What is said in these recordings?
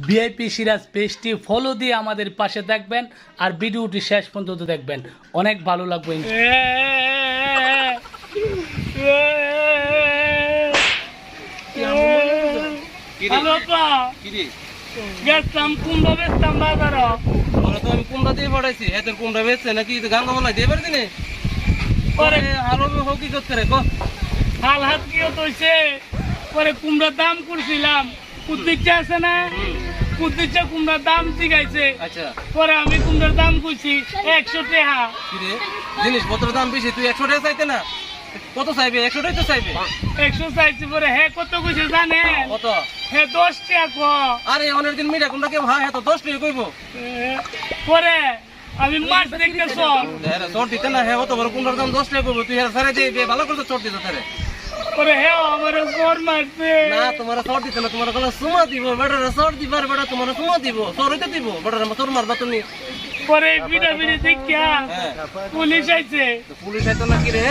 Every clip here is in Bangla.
ভিআইপি সিরাজ পেজটি ফলো দিয়ে আমাদের পাশে থাকবেন আর ভিডিওটি শেষ পর্যন্ত দেখবেন, অনেক ভালো লাগবে। আমি কুমড়া দিয়ে পড়াইছি এদের কুমড়া বেচছে নাকি গান বলাই দিয়ে পারছি না আলো হকিকত করে হাল হাত কি হইছে পরে কুমড়ার দাম করছিলাম, কুদ্দিচ্ছা আছে না, কুদ্দিচ্ছা কুমড়ার দাম জিগাইছে। আচ্ছা পরে আমি কুমড়ার দাম কইছি 100 টাকা। কিরে জিনিসপত্র দাম বেশি, তুই 100 টাকা চাইতে না? কত চাইবে? 100 টাই তো চাইবে। 100 চাইছি, পরে হে কত কইছে জানেন? কত? হে 10 টাকা কো। আরে অনেক দিন মিটা কুমড়া কেউ হ্যাঁ তো 10 টাকা কইবো। পরে আমি মাছ দেখতে সব হ্যাঁ চট দিতে না, হ্যাঁ অত বড় কুমড়ার দাম 10 টাকা কইবো, তুই হ্যাঁ সারে দিয়ে ভালো করে চট দিতে তারে। পরে হে আমার গর মারছে না, তোমার চট দিতে না, তোমার গলা সুমা দিব, বেটারে চট দিবার বেটা তোমার সুমা দিব, চড়ইতে দিব, বেটারে তোর মারবা তুমি। পরে বিড়া বিড়ি দেখিয়া পুলিশ আইছে। পুলিশ আইতো না কি রে?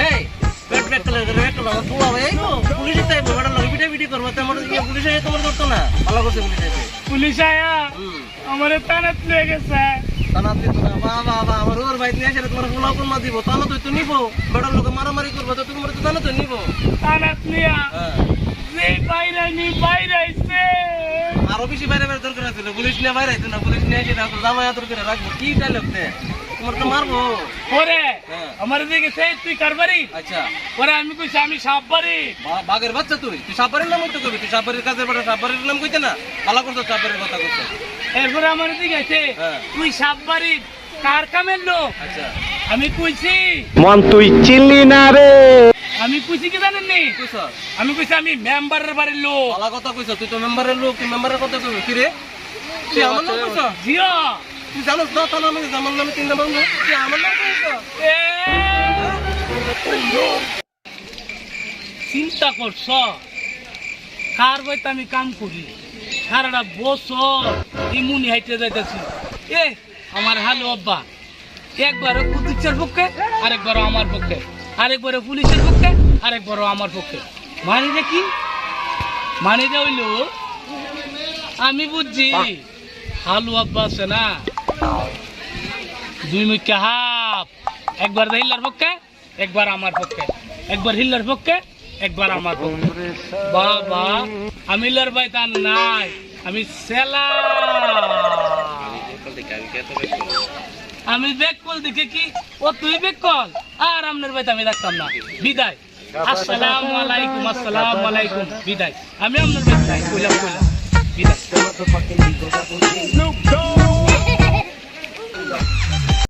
এই পেট পেট করে একটা বাবা তুলা ভাই তো পুলিশ আইতো, বেটা লগে বিটা বিটি করব, তোমার কি পুলিশ আইতো? তোমার করতো না, ভালো করছে পুলিশ আইতো। পুলিশ আয়া আমারে টানাত লয়ে গেছে। টানাত দিত না, বাবা বাবা আমার ওর ভাই নিয়ে আসলে তোমার পোলা কোন মা দিব, টানা তো নিব, বেটা লোকে মারামারি করবে তো তোমার তো জানো তো নিব। টানাত নিয়া যে বাইরে নি বাইরে আইছে। আরো বেশি বাইরে বাইরে দরকার ছিল, পুলিশ নিয়ে বাইরে আইতো না, পুলিশ নিয়ে এসে জামাই আদর করে রাখবো, কি ডায়লগ দে তোমার তো মারবো। পরে আমার দিকে সেই তুই কারবারি। আচ্ছা পরে আমি কইছি আমি সাপবাড়ি। বাঘের বাচ্চা তুই সাপবাড়ির নাম হইতে কবি, তুই সাপবাড়ির কাজের বেটা সাপবাড়ির নাম কইতে না, ভালো করছো সাপবাড়ির কথা কইছো। এরপরে আমার দিকে আছে তুই সাপবাড়ি কার কামের লোক। আচ্ছা আমি কইছি মন তুই চিনলি না রে। আমি কইছি কি জানেন নি? কইছো আমি কইছি আমি মেম্বারের বাড়ির লোক। ভালো কথা কইছো, তুই তো মেম্বারের লোক, তুই মেম্বারের কথা কইবি কি রে? তুই আমার নাম কইছো? জিও তুই জানোস না তার নামে আমার নামে 3 নাম্বার না, তুই আমার নাম কইছো? চিন্তা করছ কার বইতে আমি কাম করি, সারাটা বছর ইমুনি হাইটে যাইতেছি। আমার হালো আব্বা একবারও কুদ্দিচ্ছার পক্ষে, আরেকবারও আমার পক্ষে, আরেকবারও পুলিশের পক্ষে, আরেকবারও আমার পক্ষে। মানে দেখি মানে হইল আমি বুঝছি হালু আব্বা আছে না, দুই মুখে হাফ, একবার হিল্লার পক্ষে, একবার আমার পক্ষে, একবার হিল্লার পক্ষে, একবার আমার পক্ষে। বাবা আমি হিল্লার ভাই তার নাই, আমি সেলা, আমি বেক কল দেখে কি ও তুই বেক কল, আর আপনার ভাই আমি রাখতাম না। বিদায়, আসসালামু আলাইকুম, আসসালামু আলাইকুম, বিদায়। আমি আপনার ভাই কইলাম বিদায়।